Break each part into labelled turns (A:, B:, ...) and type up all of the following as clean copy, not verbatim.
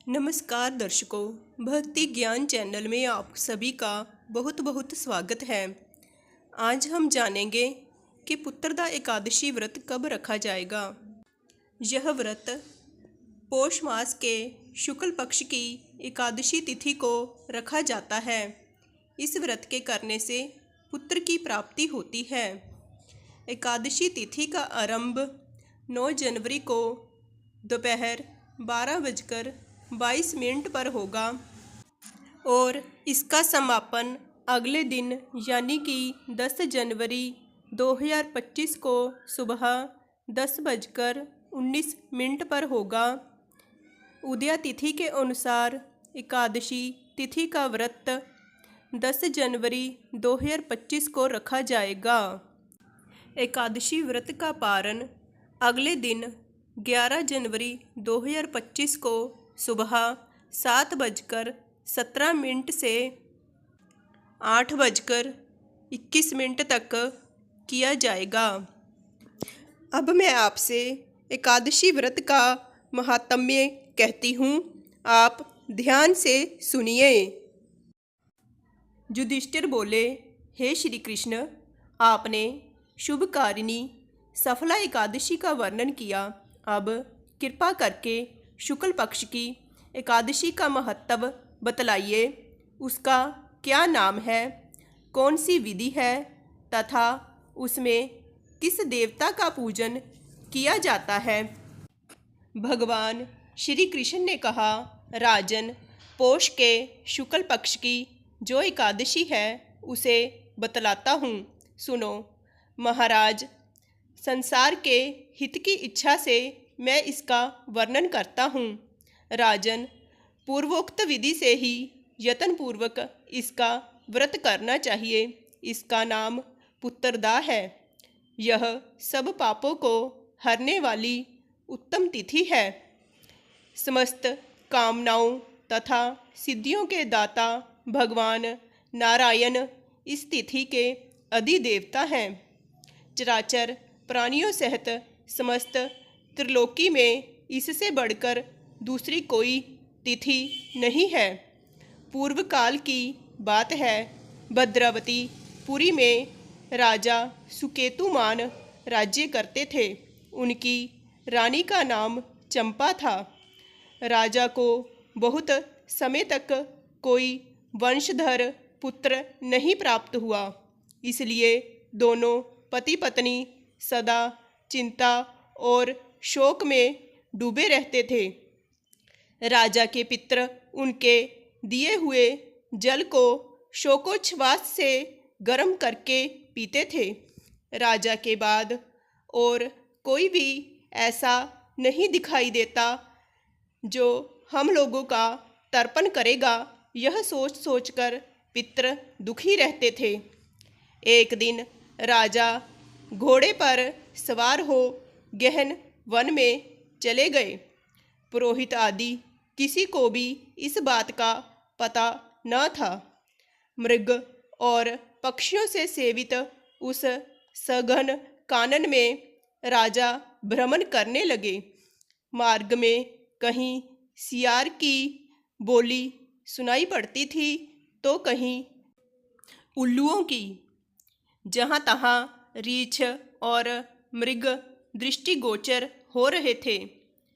A: नमस्कार दर्शकों, भक्ति ज्ञान चैनल में आप सभी का बहुत बहुत स्वागत है। आज हम जानेंगे कि पुत्रदा एकादशी व्रत कब रखा जाएगा। यह व्रत पौष मास के शुक्ल पक्ष की एकादशी तिथि को रखा जाता है। इस व्रत के करने से पुत्र की प्राप्ति होती है। एकादशी तिथि का आरंभ 9 जनवरी को दोपहर 12:22 पर होगा और इसका समापन अगले दिन यानी कि 10 जनवरी 2025 को सुबह 10:19 पर होगा। उदया तिथि के अनुसार एकादशी तिथि का व्रत 10 जनवरी 2025 को रखा जाएगा। एकादशी व्रत का पारण अगले दिन 11 जनवरी 2025 को सुबह 7:17 से 8:21 तक किया जाएगा। अब मैं आपसे एकादशी व्रत का महात्म्य कहती हूँ, आप ध्यान से सुनिए। युधिष्ठिर बोले, हे श्री कृष्ण, आपने शुभकारिणी सफला एकादशी का वर्णन किया। अब कृपा करके शुक्ल पक्ष की एकादशी का महत्व बतलाइए। उसका क्या नाम है, कौन सी विधि है तथा उसमें किस देवता का पूजन किया जाता है। भगवान श्री कृष्ण ने कहा, राजन, पौष के शुक्ल पक्ष की जो एकादशी है उसे बतलाता हूँ, सुनो। महाराज, संसार के हित की इच्छा से मैं इसका वर्णन करता हूँ। राजन, पूर्वोक्त विधि से ही यत्नपूर्वक इसका व्रत करना चाहिए। इसका नाम पुत्रदा है। यह सब पापों को हरने वाली उत्तम तिथि है। समस्त कामनाओं तथा सिद्धियों के दाता भगवान नारायण इस तिथि के अधिदेवता हैं। चराचर प्राणियों सहित समस्त त्रिलोकी में इससे बढ़कर दूसरी कोई तिथि नहीं है। पूर्व काल की बात है, भद्रावती पुरी में राजा सुकेतुमान राज्य करते थे। उनकी रानी का नाम चंपा था। राजा को बहुत समय तक कोई वंशधर पुत्र नहीं प्राप्त हुआ, इसलिए दोनों पति पत्नी सदा चिंता और शोक में डूबे रहते थे। राजा के पितर उनके दिए हुए जल को शोकोच्छ्वास से गर्म करके पीते थे। राजा के बाद और कोई भी ऐसा नहीं दिखाई देता जो हम लोगों का तर्पण करेगा। यह सोच सोचकर पितर दुखी रहते थे। एक दिन राजा घोड़े पर सवार हो गहन वन में चले गए। पुरोहित आदि किसी को भी इस बात का पता न था। मृग और पक्षियों से सेवित उस सघन कानन में राजा भ्रमण करने लगे। मार्ग में कहीं सियार की बोली सुनाई पड़ती थी तो कहीं उल्लुओं की। जहाँ तहाँ रीछ और मृग दृष्टिगोचर हो रहे थे।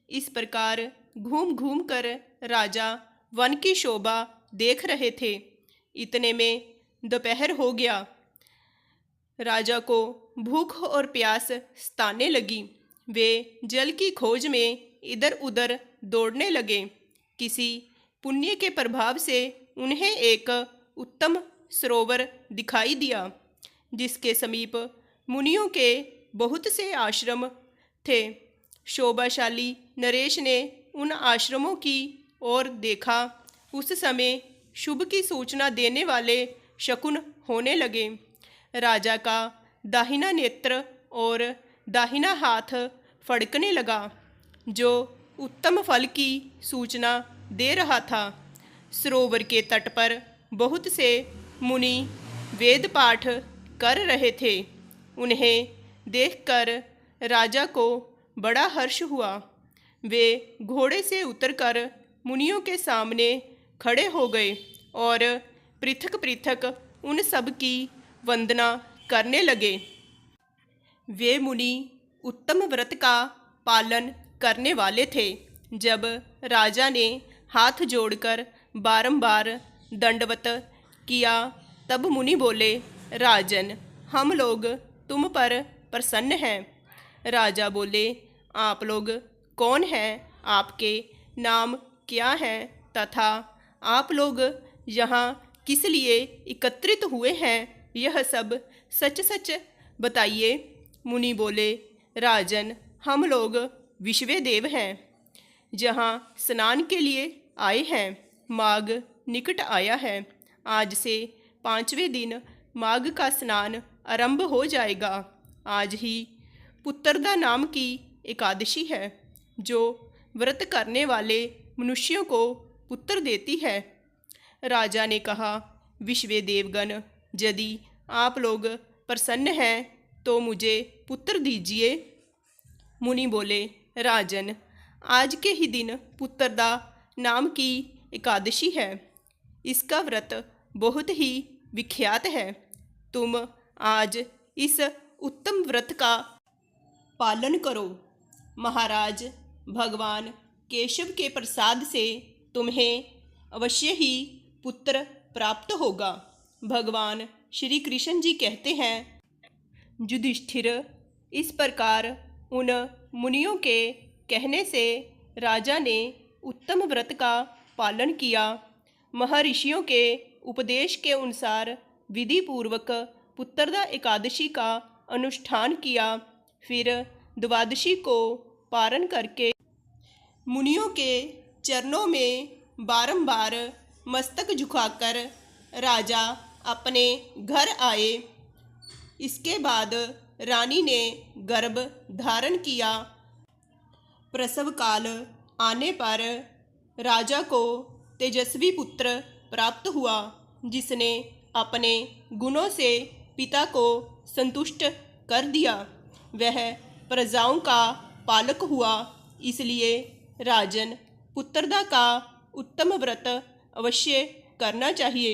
A: इस प्रकार घूम घूम कर राजा वन की शोभा देख रहे थे। इतने में दोपहर हो गया। राजा को भूख और प्यास सताने लगी। वे जल की खोज में इधर उधर दौड़ने लगे। किसी पुण्य के प्रभाव से उन्हें एक उत्तम सरोवर दिखाई दिया, जिसके समीप मुनियों के बहुत से आश्रम थे। शोभाशाली नरेश ने उन आश्रमों की ओर देखा। उस समय शुभ की सूचना देने वाले शकुन होने लगे। राजा का दाहिना नेत्र और दाहिना हाथ फड़कने लगा, जो उत्तम फल की सूचना दे रहा था। सरोवर के तट पर बहुत से मुनि वेद पाठ कर रहे थे। उन्हें देखकर राजा को बड़ा हर्ष हुआ। वे घोड़े से उतरकर मुनियों के सामने खड़े हो गए और पृथक पृथक उन सब की वंदना करने लगे। वे मुनि उत्तम व्रत का पालन करने वाले थे। जब राजा ने हाथ जोड़कर बारंबार दंडवत किया तब मुनि बोले, राजन, हम लोग तुम पर प्रसन्न हैं। राजा बोले, आप लोग कौन हैं, आपके नाम क्या हैं तथा आप लोग यहाँ किस लिए एकत्रित हुए हैं, यह सब सच सच बताइए। मुनि बोले, राजन, हम लोग विश्वेदेव हैं, जहाँ स्नान के लिए आए हैं। माघ निकट आया है। आज से 5वें दिन माघ का स्नान आरंभ हो जाएगा। आज ही पुत्रदा नाम की एकादशी है, जो व्रत करने वाले मनुष्यों को पुत्र देती है। राजा ने कहा, विश्वेदेवगण, यदि आप लोग प्रसन्न हैं तो मुझे पुत्र दीजिए। मुनि बोले, राजन, आज के ही दिन पुत्रदा नाम की एकादशी है। इसका व्रत बहुत ही विख्यात है। तुम आज इस उत्तम व्रत का पालन करो। महाराज, भगवान केशव के प्रसाद से तुम्हें अवश्य ही पुत्र प्राप्त होगा। भगवान श्री कृष्ण जी कहते हैं, युधिष्ठिर, इस प्रकार उन मुनियों के कहने से राजा ने उत्तम व्रत का पालन किया। महर्षियों के उपदेश के अनुसार विधि पूर्वक पुत्रदा एकादशी का अनुष्ठान किया। फिर द्वादशी को पारण करके मुनियों के चरणों में बारंबार मस्तक झुकाकर राजा अपने घर आए। इसके बाद रानी ने गर्भ धारण किया। प्रसव काल आने पर राजा को तेजस्वी पुत्र प्राप्त हुआ, जिसने अपने गुणों से पिता को संतुष्ट कर दिया। वह प्रजाओं का पालक हुआ। इसलिए राजन, पुत्रदा का उत्तम व्रत अवश्य करना चाहिए।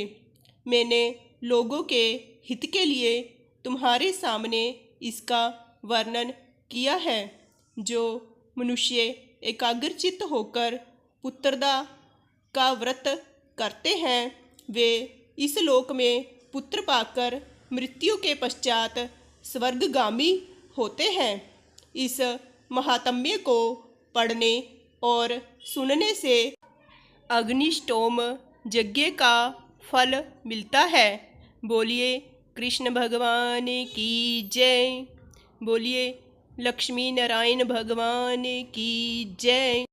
A: मैंने लोगों के हित के लिए तुम्हारे सामने इसका वर्णन किया है। जो मनुष्य एकाग्रचित्त होकर पुत्रदा का व्रत करते हैं, वे इस लोक में पुत्र पाकर मृत्यु के पश्चात स्वर्गगामी होते हैं। इस महात्म्य को पढ़ने और सुनने से अग्निष्टोम यज्ञ का फल मिलता है। बोलिए कृष्ण भगवान की जय। बोलिए लक्ष्मी नारायण भगवान की जय।